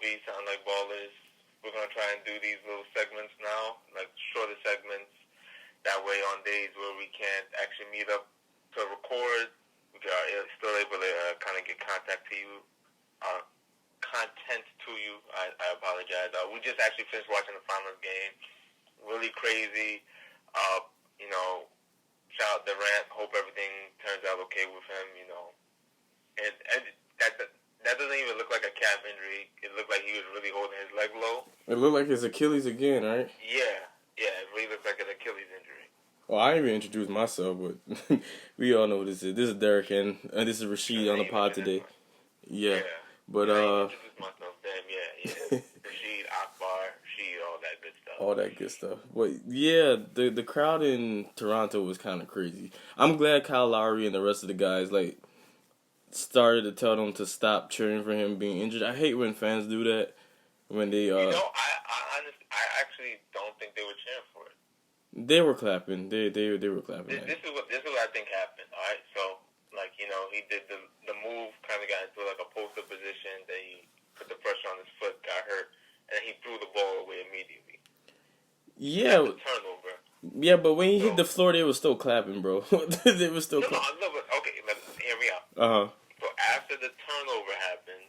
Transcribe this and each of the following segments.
MLB Sound Like Ballers. We're going to try and do these little segments now, like shorter segments. That way on days where we can't actually meet up to record, we are still able to kind of get content to you. I apologize. We just actually finished watching the finals game. Really crazy. Shout out Durant. Hope everything turns out okay with him, And that doesn't even look like a calf injury. It looked like he was really holding his leg low. It looked like his Achilles again, right? Yeah. It really looks like an Achilles injury. Well, I didn't even introduce myself, but we all know what this is. This is Derek, and this is Rashid on the pod today. Yeah. But, I introduced myself. Damn, yeah. Rashid, Akbar, Rashid, all that good stuff. All that good stuff. But, yeah, the crowd in Toronto was kind of crazy. I'm glad Kyle Lowry and the rest of the guys, started to tell them to stop cheering for him being injured. I hate when fans do that. When they, I actually don't think they were cheering for it. They were clapping. They were clapping. This is what I think happened. All right, so he did the move, kind of got into like a poster position. Then he put the pressure on his foot, got hurt, and then he threw the ball away immediately. Yeah. That's a turnover. Yeah, but when he hit the floor, they were still clapping, bro. They were still clapping. No, but okay, hear me out. So after the turnover happened,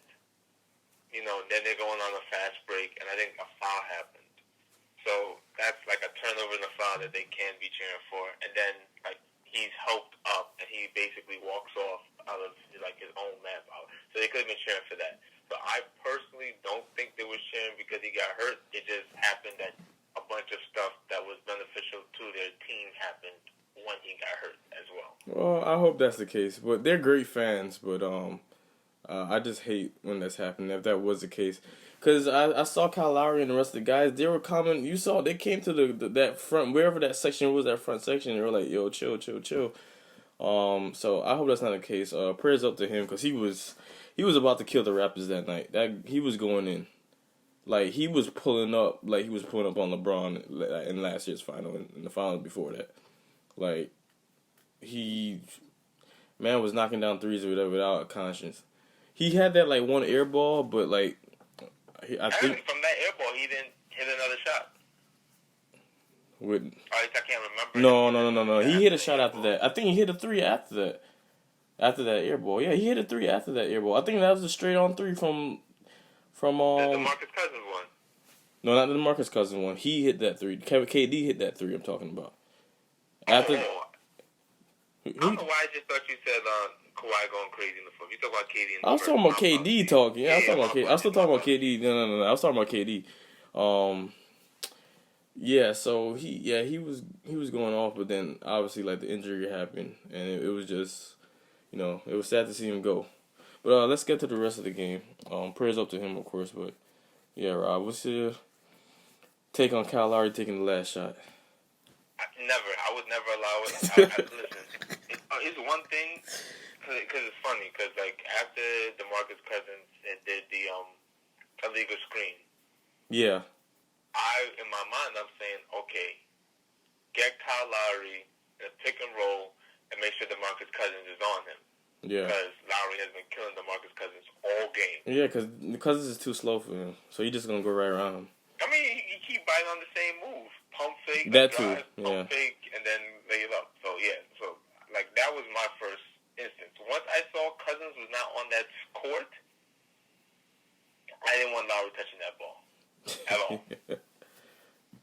then they're going on a fast break, and I think a foul happened. So that's like a turnover and a foul that they can be cheering for. And then he's helped up, and he basically walks off out of his own lap out. So they could have been cheering for that. So I personally don't think they were cheering because he got hurt. It just happened that a bunch of stuff that was beneficial to their team happened when he got hurt as well. Well, I hope that's the case. But they're great fans. But I just hate when that's happening. If that was the case. Because I saw Kyle Lowry and the rest of the guys, they were coming. You saw, they came to that front, wherever that section was, that front section. They were like, yo, chill. So I hope that's not the case. Prayers up to him, because he was about to kill the Raptors that night. He was going in. He was pulling up on LeBron in last year's final, in the finals before that. Man was knocking down threes without a conscience. He had that, one air ball, but, I think from that air ball, he didn't hit another shot. With, I can't remember. No. He hit a shot after that. I think he hit a three after that. After that air ball. Yeah, he hit a three after that air ball. I think that was a straight on three from the DeMarcus Cousins one. No, not the DeMarcus Cousins one. He hit that three. KD hit that three I'm talking about. After I don't know why I just thought you said Kawhi going crazy in the foot. You talking about KD in the I was talking about KD talking. Yeah, I was talking about KD. I was still talking about KD. No. I was talking about KD. Yeah, so he was going off, but then obviously the injury happened, and it was just, it was sad to see him go. But let's get to the rest of the game. Prayers up to him, of course. But yeah, Rob, what's your take on Kyle Lowry taking the last shot? I would never allow it. Listen, it's one thing, because it's funny, because after DeMarcus Cousins did the illegal screen. Yeah. In my mind, I'm saying, okay, get Kyle Lowry in a pick and roll and make sure DeMarcus Cousins is on him. Yeah. Because Lowry has been killing DeMarcus Cousins all game. Yeah, because Cousins is too slow for him, so he's just gonna go right around him. I mean, he keep biting on the same move: pump fake, pump fake, and then lay it up. So yeah, that was my first instance. Once I saw Cousins was not on that court, I didn't want Lowry touching that ball at all.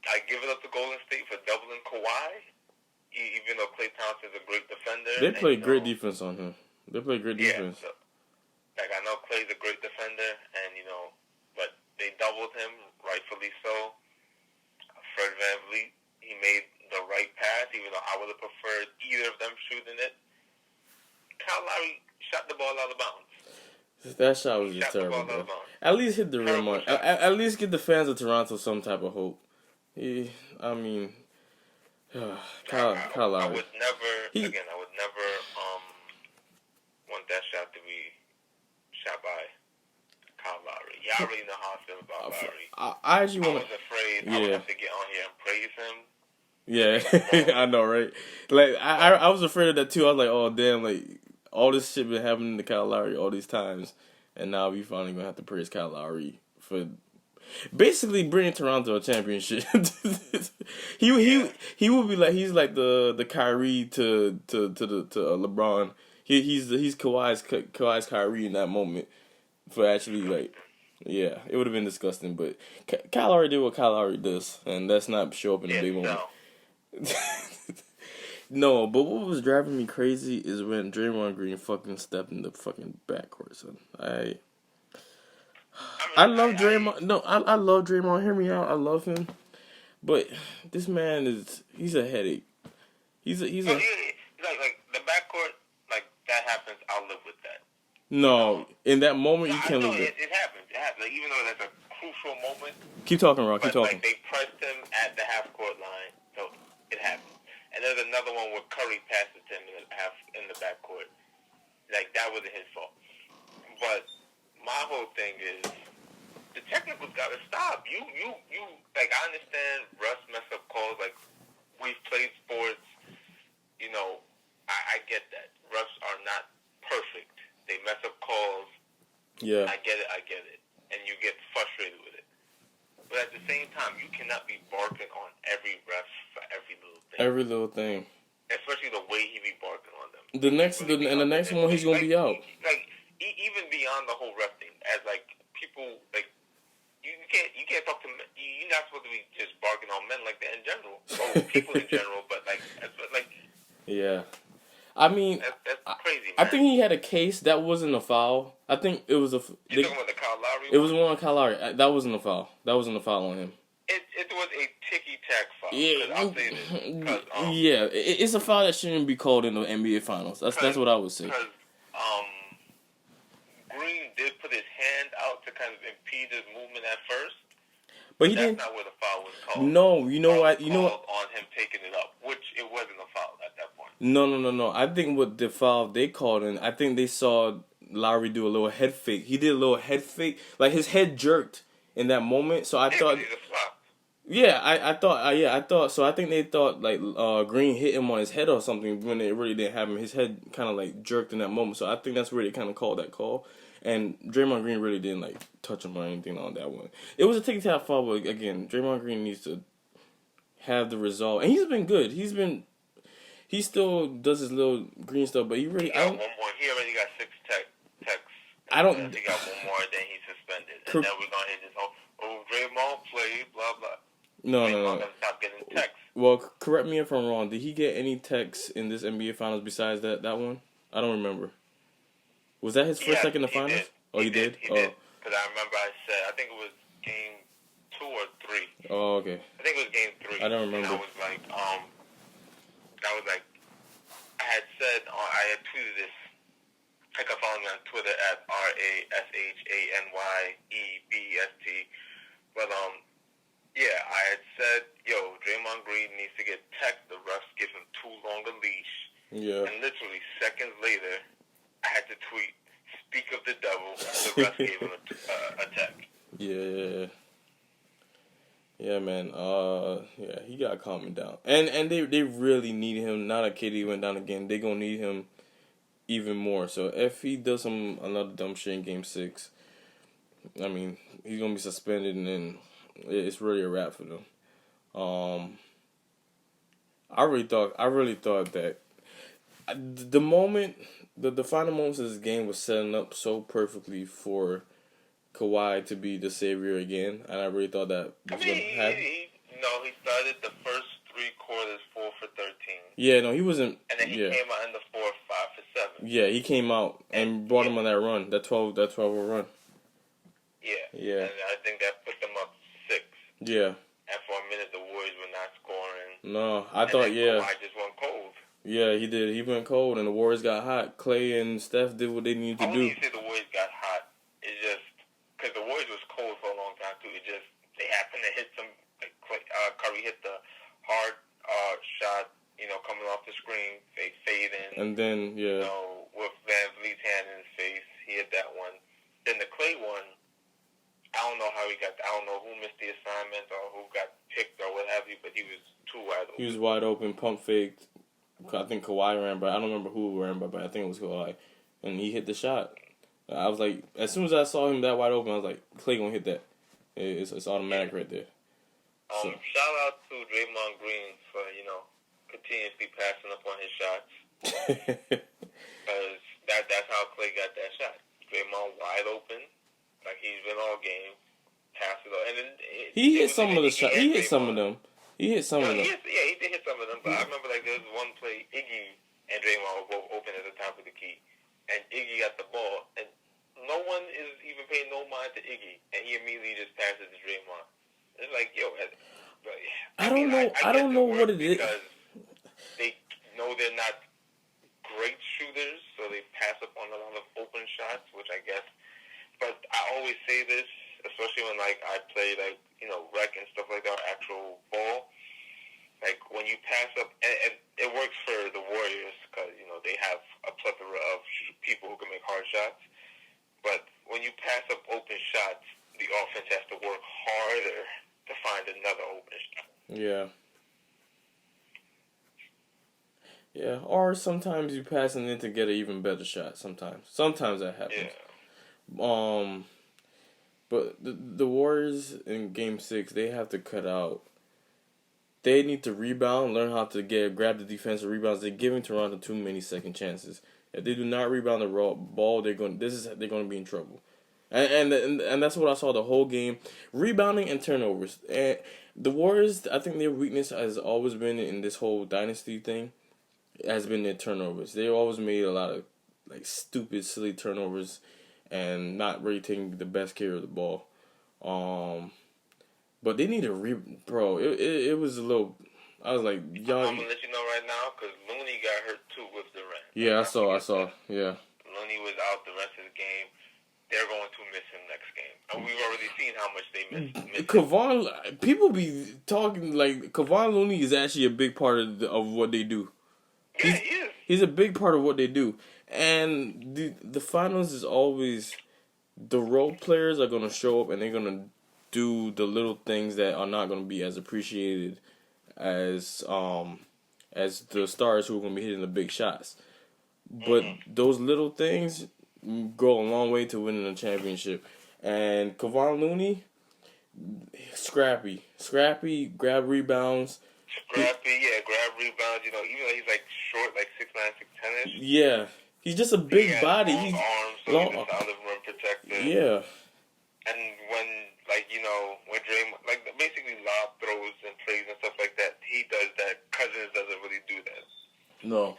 I give it up to Golden State for doubling Kawhi, even though Klay Thompson's a great defender. They play great defense on him. They play great defense. So, I know Klay's a great defender, and but they doubled him, rightfully so. Fred VanVleet, he made the right pass, even though I would have preferred either of them shooting it. Kyle Lowry shot the ball out of bounds. That shot was just terrible, bro. At least hit the rim on. At least give the fans of Toronto some type of hope. Kyle Lowry. I would never want that shot to be shot by Kyle Lowry. Y'all already know how I feel about Lowry. I actually want. I was afraid I would have to get on here and praise him. Yeah, I know, right? I was afraid of that too. I was like, oh damn, all this shit been happening to Kyle Lowry all these times, and now we finally gonna have to praise Kyle Lowry for basically bringing Toronto a championship. he would be like he's like the Kyrie to LeBron. He's Kawhi's Kyrie in that moment for actually like. Yeah, it would have been disgusting, but Kyle Lowry did what Kyle Lowry does, and that's not show up in a big moment. No, but what was driving me crazy is when Draymond Green fucking stepped in the fucking backcourt, son. I love Draymond. No, I love Draymond. Hear me out. I love him, but this man he's a headache. He's like the backcourt, like that happens. I'll live with that. No, in that moment you can't live with it. It happens. It happens. Like, even though that's a crucial moment. Keep talking, Rock. Keep talking. Like, they pressed him at the half court line, so it happened. And there's another one where Curry passed it to him in the backcourt. Like, that wasn't his fault. But my whole thing is the technical's got to stop. You like, I understand Russ mess up calls. Like, we've played sports. You know, I get that. Refs are not perfect. They mess up calls. Yeah. I get it. And you get frustrated with it. But at the same time, you cannot be barking on every ref for every little thing. Every little thing. Especially the way he be barking on them. The next one, he's going to be out. Like, even beyond the whole ref thing, as, like, people, like, you can't talk to men. You're not supposed to be just barking on men like that in general. Or people in general, but, like. Yeah. I mean, that's crazy, man. I think he had a case that wasn't a foul. I think it was a. You're talking about the Kyle Lowry? It was one on Kyle Lowry. That wasn't a foul. That wasn't a foul on him. It was a ticky-tack foul. Yeah, I'll say this. Yeah, it's a foul that shouldn't be called in the NBA Finals. That's what I would say. Because Green did put his hand out to kind of impede his movement at first. But he didn't. That's not where the foul was called. No, you know what? You know what? On him taking it up, which it wasn't a foul at that point. No. I think what the foul they called in, I think they saw Lowry do a little head fake. He did a little head fake, like his head jerked in that moment. So I thought. Yeah, I thought. So I think they thought like Green hit him on his head or something when it really didn't happen. His head kind of like jerked in that moment. So I think that's where they kind of called that call. And Draymond Green really didn't like touch him or anything on that one. It was a ticky-tack foul, but again, Draymond Green needs to have the result. And he's been good. He still does his little green stuff, but he really. He got one more. He already got 6 texts. I don't. He got one more, then he's suspended, and then we're gonna hit this whole Draymond played, blah blah. No. Gonna stop getting texts. Well, correct me if I'm wrong. Did he get any texts in this NBA Finals besides that one? I don't remember. Was that his first, second in the finals? Did. Oh, he did? He did. Because I remember I think it was game 2 or 3. Oh, okay. I think it was game 3. I don't remember. And I had said, I had tweeted this. I can follow me on Twitter at RASHANYEBEST. But, yeah, I had said, Draymond Green needs to get tech. The refs give him too long a leash. Yeah. And literally seconds later, I had to tweet, "Speak of the devil." The rest gave him a tech. Yeah. Yeah, man. Yeah, he got calming down, and they really need him. Now that KD went down again, they gonna need him even more. So if he does another dumb shit in Game 6, I mean, he's gonna be suspended, and then it's really a wrap for them. I really thought that the moment. The final moments of this game was setting up so perfectly for Kawhi to be the savior again, and I really thought that was going to happen. He started the first 3 quarters 4 for 13. Yeah, no, he wasn't. And then he came out in the 4th 5 for 7. Yeah, he came out and brought him on that run, that 12 run. Yeah. And I think that put them up 6. Yeah. And for a minute, the Warriors were not scoring. No, I thought, Kawhi just went cold. Yeah, he did. He went cold, and the Warriors got hot. Clay and Steph did what they needed to do. When you say the Warriors got hot, it's just because the Warriors was cold for a long time too. It just they happened to hit some. Like Curry hit the hard shot, coming off the screen, fading. And then with Van Vliet's hand in his face, he hit that one. Then the Clay one, I don't know how he got. I don't know who missed the assignment or who got picked or what have you, but he was too wide open. He was wide open, pump faked. I think Kawhi ran by. I don't remember who ran by, but I think it was Kawhi. And he hit the shot. I was like, as soon as I saw him that wide open, I was like, Clay gonna hit that. It's automatic right there. Shout out to Draymond Green for continuously passing up on his shots. Because that's how Clay got that shot. Draymond wide open, like he's been all game, pass it up, and then he hit some of the shots. He hit some of them. He did hit some of them. But I remember there was one play, Iggy and Draymond were both open at the top of the key, and Iggy got the ball, and no one is even paying no mind to Iggy, and he immediately just passes to Draymond. It's like, yo, I don't know what it is. Because they know they're not great shooters, so they pass up on a lot of open shots, which I guess. But I always say this, especially when I play rec and stuff like that, actual ball. Like when you pass up, and it works for the Warriors because they have a plethora of people who can make hard shots. But when you pass up open shots, the offense has to work harder to find another open shot. Yeah. Yeah, or sometimes you pass it in to get an even better shot. Sometimes that happens. Yeah. But the Warriors in Game 6, they have to cut out. They need to rebound, learn how to grab the defensive rebounds. They're giving Toronto too many second chances. If they do not rebound the ball, they're going to be in trouble. And that's what I saw the whole game. Rebounding and turnovers. And the Warriors, I think their weakness has always been in this whole dynasty thing, has been their turnovers. They always made a lot of stupid, silly turnovers and not really taking the best care of the ball. But they need to bro. It was a little. I was like, y'all. I'm gonna let you know right now because Looney got hurt too with Durant. Yeah, I saw. Yeah. Looney was out the rest of the game. They're going to miss him next game. And we've already seen how much they miss Kevon, people be talking like Kevon Looney is actually a big part of what they do. Yeah, he is. He's a big part of what they do. And the finals is always the role players are going to show up and they're going to do the little things that are not going to be as appreciated as the stars who are going to be hitting the big shots. But those little things go a long way to winning a championship. And Kevon Looney, scrappy, grab rebounds. Grab rebounds. Even though he's short, 6'9", 6'10". Yeah, he's just a big body. Long arms, so he's a solid rim protector. Yeah. And when when Draymond, basically lob throws and plays and stuff like that, he does that. Cousins doesn't really do that. No.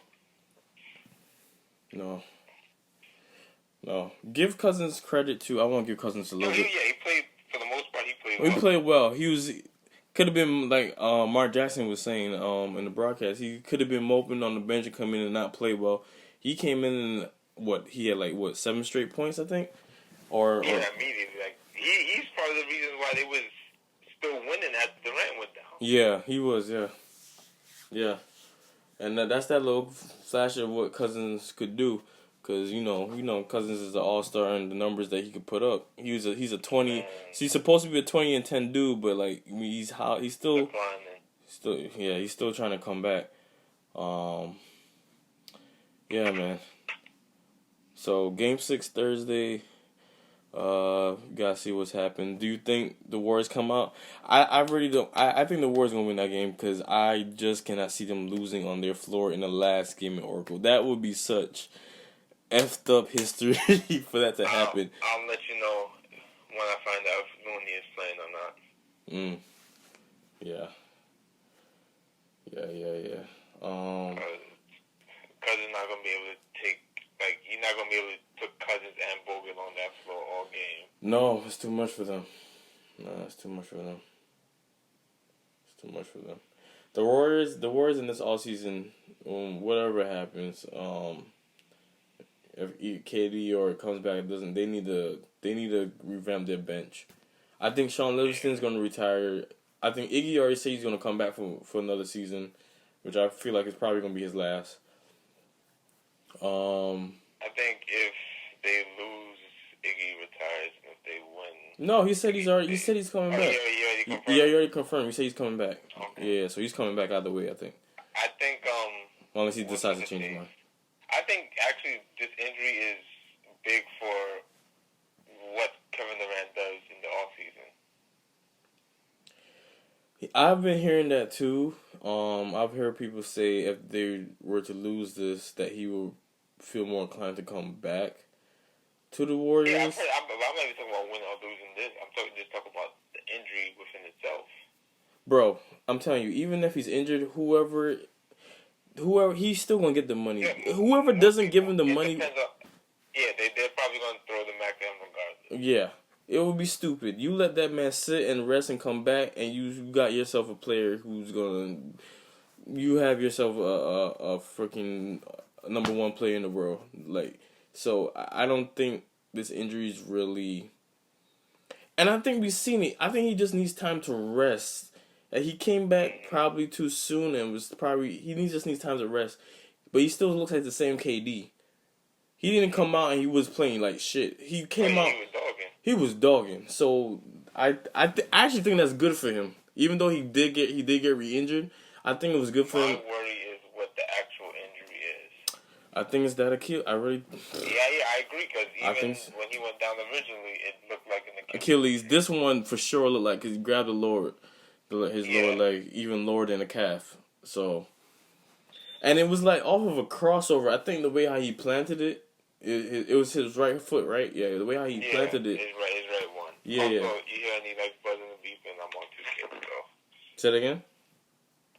Give Cousins credit too. I want to give Cousins a little bit. Yeah, he played for the most part. He played well. He played well. He could have been like Mark Jackson was saying in the broadcast. He could have been moping on the bench and come in and not play well. He came in and he had 7 straight points, I think. Immediately. He's part of the reason why they was still winning after Durant went down. Yeah, he was. Yeah. And that's that little flash of what Cousins could do. Cause Cousins is an all-star and the numbers that he could put up. He's a 20. He's supposed to be a 20 and 10 dude, but he's still trying to come back. Yeah, man. So Game 6 Thursday. Gotta see what's happened. Do you think the Warriors come out? I really don't. I think the Warriors gonna win that game because I just cannot see them losing on their floor in the last game in Oracle. That would be such effed up history for that to happen. I'll let you know when I find out if Looney is playing or not. Yeah. Cousins not gonna be able to take. He's not gonna be able to put Cousins and Bogut on that floor all game. No, it's too much for them. The Warriors in this offseason, whatever happens, if KD or it comes back, they need to revamp their bench. I think Sean Livingston's gonna retire. I think Iggy already said he's gonna come back for another season, which I feel like is probably gonna be his last. I think if they lose, Iggy retires, and if they win... No, he said he's coming back. He already confirmed. He said he's coming back. Okay. Yeah, so he's coming back either way, I think. I think, unless he decides to change his mind. I think, actually, this injury is big for what Kevin Durant does in the offseason. I've been hearing that too. I've heard people say if they were to lose this, that he will feel more inclined to come back to the Warriors. Yeah, I'm not even talking about winning or losing this. I'm just talking about the injury within itself. Bro, I'm telling you, even if he's injured, whoever, he's still gonna get the money. Yeah, whoever doesn't give him the money, they're probably gonna throw the back at him regardless. Yeah, it would be stupid. You let that man sit and rest and come back, and you got yourself a player who's gonna. You have yourself a freaking number one player in the world. Like, so I don't think this injury is really. And I think we've seen it. I think he just needs time to rest. He came back probably too soon and just needs time to rest. But he still looks like the same KD. He didn't come out and he was playing like shit. He came out. He was dogging. So I actually think that's good for him. Even though he did get re-injured, I think it was good for him. My worry is what the actual injury is. I think it's that Achilles. I really. Yeah, I agree. Because even when he went down originally, it looked like an Achilles. This one for sure looked like because he grabbed his lower leg, even lower than the calf. So, and it was like off of a crossover. I think the way how he planted it. It was his right foot, right? Yeah, the way how he planted it. His right one. Yeah, also, you hear any buzzing and beeping, I'm on 2K, so. Say it again?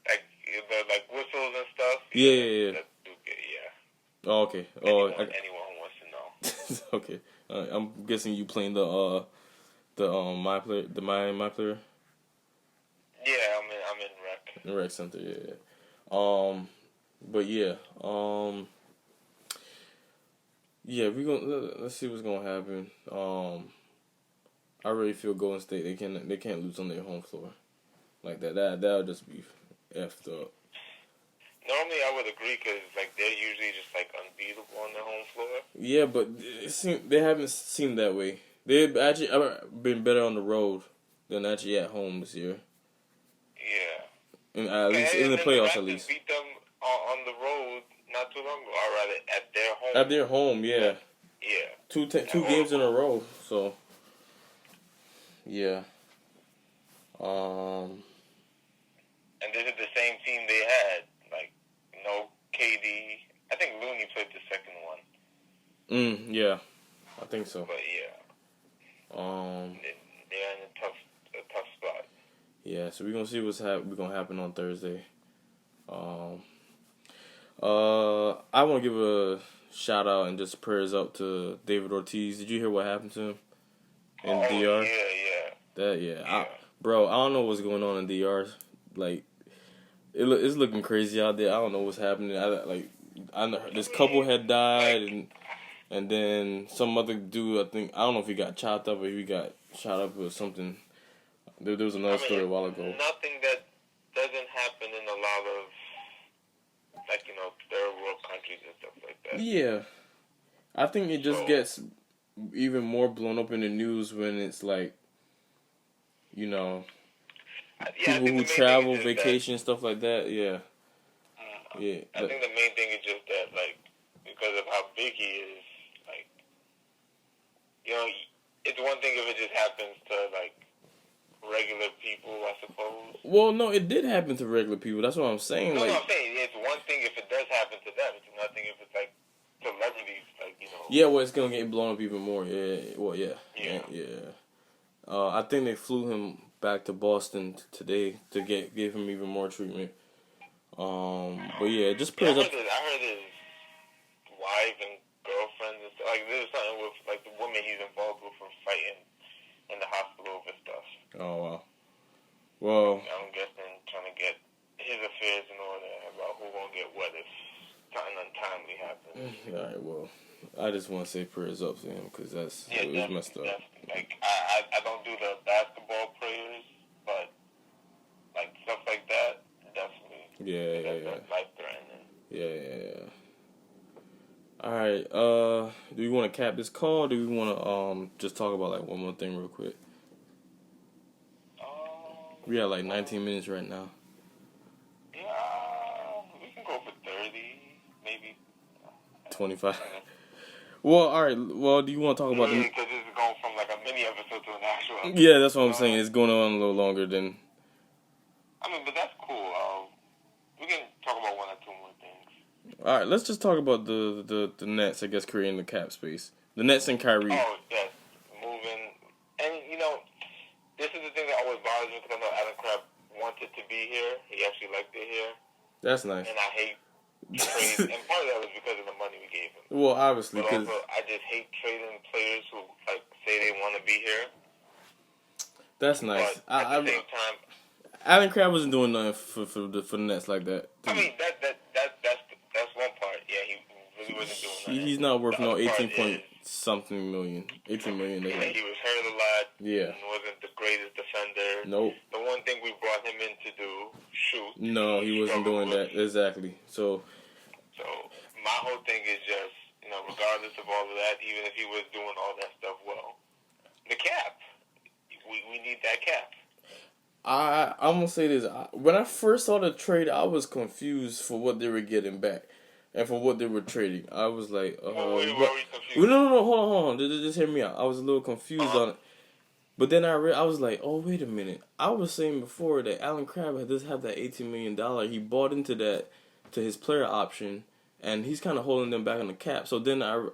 Like whistles and stuff. Yeah. That's 2K, yeah. Oh, okay. Anyone who wants to know. Okay. I'm guessing you playing the my player, my player. Yeah, I'm in rec. In rec center, yeah. But yeah, yeah, let's see what's gonna happen. I really feel Golden State they can't lose on their home floor like that. That'll just be effed up. Normally I would agree because they're usually just unbeatable on their home floor. Yeah, but they haven't seemed that way. They've actually been better on the road than actually at home this year. Yeah. And at least in the playoffs, at least. Beat them on the road not too long ago, or rather at their home. At their home, yeah. Yeah. Two games in a row, so. Yeah. And this is the same team they had. No KD. I think Looney played the second one. Yeah. I think so. But yeah. They're in a tough spot. Yeah, so we're gonna see what's gonna happen on Thursday. I want to give a shout out and just prayers up to David Ortiz. Did you hear what happened to him in DR? Yeah. Bro, I don't know what's going on in DR. It's looking crazy out there. I don't know what's happening. I know this couple had died and then some other dude. I don't know if he got chopped up or he got shot up or something. There was another story a while ago. Nothing that doesn't happen in a lot of third world countries and stuff like that. Yeah, I think it just gets even more blown up in the news when it's people who travel, vacation, stuff like that. Yeah. Yeah. I think the main thing is just that, because of how big he is, it's one thing if it just happens to regular people, I suppose. Well, no, it did happen to regular people. That's what I'm saying. No, I'm saying it's one thing if it does happen to them. It's another thing if it's celebrities, Yeah, well, it's gonna get blown up even more. Yeah. Well, yeah. I think they flew him back to Boston today to give him even more treatment. But yeah, just put it up. I heard his wife and girlfriends and stuff. There was something with the woman he's involved with from fighting in the hospital over stuff. Oh wow. Well, I'm guessing trying to get his affairs in order about who gonna get what if something untimely happens. All right. Well, I just want to say prayers up to him because it was messed up. I don't do the basketball prayers, but stuff like that, definitely. Yeah. Life threatening. Yeah. All right. Do you want to cap this call? Or do we want to just talk about one more thing real quick? We got 19 minutes right now. Yeah, we can go for 30, maybe 25. Well, all right. Well, do you want to talk about because this is going from a mini episode to an actual episode. Yeah, that's what I'm saying. It's going on a little longer than. All right, let's just talk about the Nets. I guess creating the cap space. The Nets and Kyrie. Oh yes, moving, and this is the thing that always bothers me because I know Alan Crabb wanted to be here. He actually liked it here. That's nice. And I hate trades, and part of that was because of the money we gave him. Well, obviously, but also I just hate trading players who say they want to be here. That's nice. But at the same time, Alan Crabb wasn't doing nothing for the Nets like that. I mean that's one part. Yeah, he really wasn't doing nothing. He's not worth no 18 million. 18 million. Yeah, he was hurt a lot. Yeah. And wasn't the greatest defender. Nope. The one thing we brought him in to do, shoot. No, he wasn't doing that. Exactly. So my whole thing is just, regardless of all of that, even if he was doing all that stuff well, the cap. We need that cap. I'm gonna say this. When I first saw the trade, I was confused for what they were getting back. And for what they were trading, I was like, were we confused? No, hold on. Just hear me out. I was a little confused on it. But then I was like, oh, wait a minute. I was saying before that Alan Crabb had that $18 million. He bought into that, to his player option, and he's kind of holding them back on the cap. So then I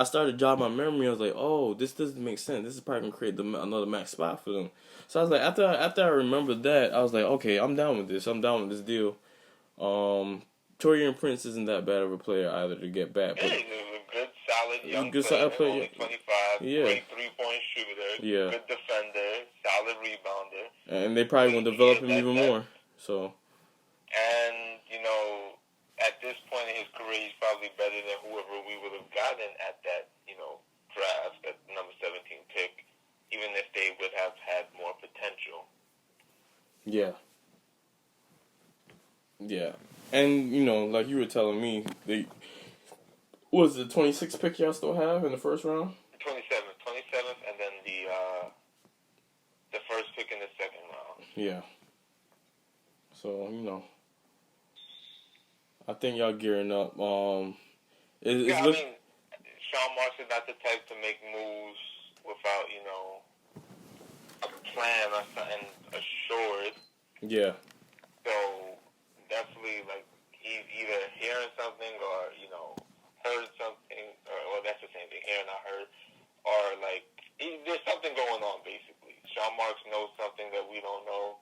started jogging my memory. I was like, oh, this doesn't make sense. This is probably going to create another max spot for them. So I was like, after I remembered that, I was like, okay, I'm down with this. I'm down with this deal. Taurean Prince isn't that bad of a player either to get back. But he's a good, solid young player. Only 25. Yeah. Great three-point shooter. Yeah. Good defender. Solid rebounder. And they probably want to develop him even more. So. And, at this point in his career, he's probably better than whoever we would have gotten at that, draft, at number 17 pick, even if they would have had more potential. Yeah. Yeah. And, like you were telling me, what was the 26th pick y'all still have in the first round? 27th, and then the first pick in the second round. Yeah. So, I think y'all gearing up. Sean Marks is not the type to make moves without, a plan or something assured. Yeah. So, definitely, he's either hearing something or, heard something, or that's the same thing, hearing or heard, or, there's something going on, basically. Sean Marks knows something that we don't know,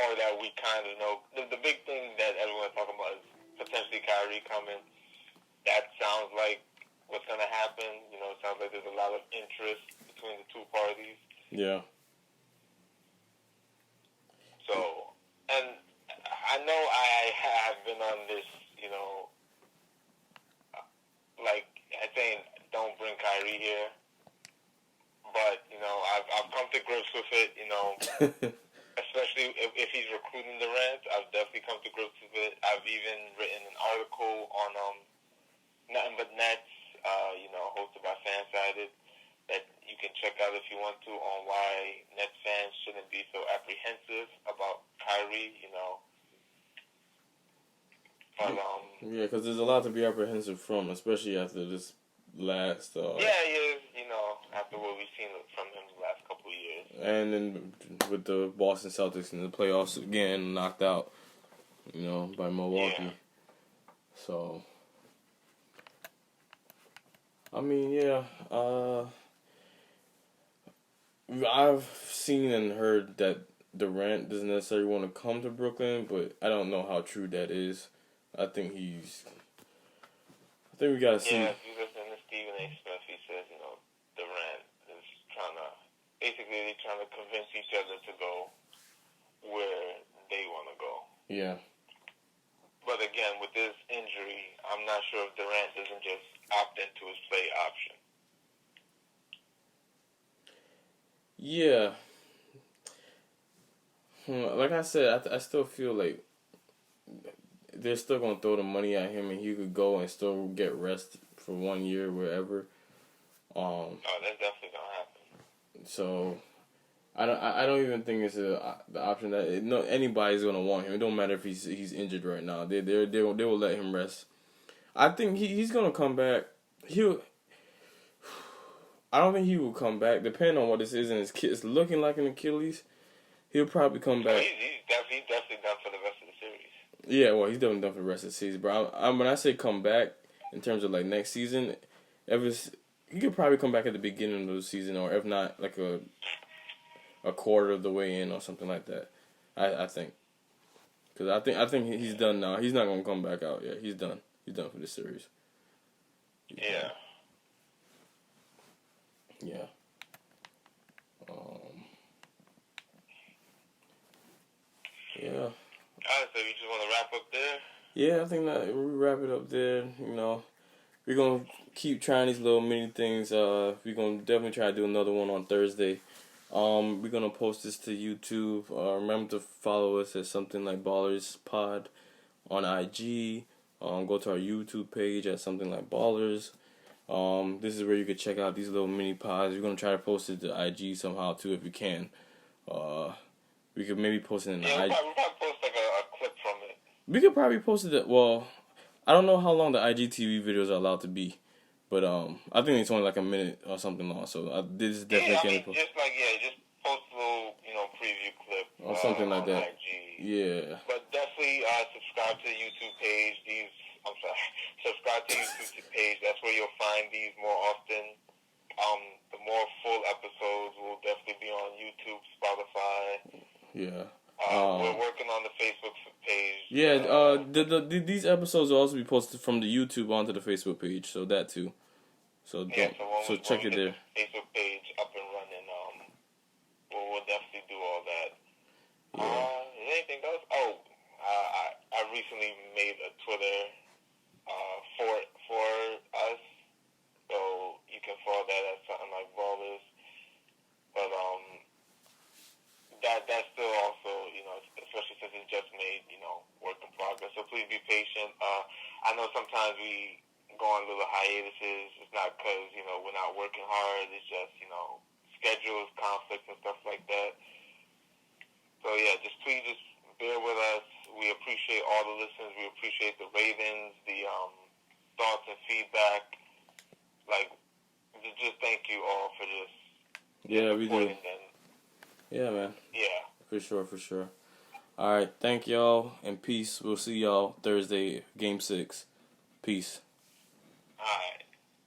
or that we kind of know. The big thing that everyone's talking about is potentially Kyrie coming. That sounds like what's going to happen. It sounds like there's a lot of interest between the two parties. Yeah. So, and I know I have been on this, saying don't bring Kyrie here. But, I've come to grips with it, especially if he's recruiting Durant. I've definitely come to grips with it. I've even written an article on Nothing But Nets, hosted by Fansided, that you can check out if you want to, on why Nets fans shouldn't be so apprehensive about Kyrie, But, yeah, because there's a lot to be apprehensive from, especially after this last... after what we've seen from him the last couple of years. And then with the Boston Celtics in the playoffs again, knocked out, by Milwaukee. Yeah. So, I mean, yeah, I've seen and heard that Durant doesn't necessarily want to come to Brooklyn, but I don't know how true that is. I think we gotta see. Yeah, if you listen to Stephen A. Smith, he says, Durant is they're trying to convince each other to go where they want to go. Yeah. But again, with this injury, I'm not sure if Durant doesn't just opt into his play option. Yeah. Like I said, I still feel like they're still going to throw the money at him and he could go and still get rest for 1 year wherever. Oh, that's definitely going to happen. So, I don't even think it's the option that anybody's going to want him. It don't matter if he's injured right now. They will let him rest. I think he's going to come back. I don't think he will come back. Depending on what this is and it's looking like an Achilles, he'll probably come back. He's definitely done for the rest of the series. Yeah, well, he's definitely done for the rest of the season. But when I say come back in terms of like next season, he could probably come back at the beginning of the season, or if not, like a quarter of the way in or something like that. I think, because I think he's done now. He's not gonna come back out yet. He's done. He's done for this series. Yeah. Yeah. Yeah. Alright, so you just want to wrap up there? Yeah, I think that we wrap it up there. You know, we're gonna keep trying these little mini things. We're gonna definitely try to do another one on Thursday. We're gonna post this to YouTube. Remember to follow us at Something Like Ballers Pod on IG. Go to our YouTube page at Something Like Ballers. This is where you can check out these little mini pods. We're gonna try to post it to IG somehow too if we can. We could maybe post it in the IG. We'll probably post like a clip from it. We could probably post it. Well, I don't know how long the IGTV videos are allowed to be, but I think it's only like a minute or something long. So this is definitely just post a little preview clip or something like on that. IG. Yeah. But definitely subscribe to the YouTube page. Subscribe to the YouTube page. That's where you'll find these more often. The more full episodes will definitely be on YouTube, Spotify. Yeah. We're working on the Facebook page. Yeah. These episodes will also be posted from the YouTube onto the Facebook page, so that too. So check it there. The Facebook page up and running. We'll definitely do all that. Yeah. Anything else? Oh, I recently made a Twitter for us, so you can follow that at Something Like Ballers. But that's still also especially since it's just made work in progress. So please be patient. I know sometimes we go on little hiatuses. It's not because we're not working hard. It's just schedules, conflicts, and stuff like that. So yeah, please bear with us. We appreciate all the listeners. We appreciate the ratings, the thoughts and feedback. Like, just thank you all for this. Yeah, we do. Them. Yeah, man. Yeah. For sure. All right, thank y'all and peace. We'll see y'all Thursday, Game 6. Peace.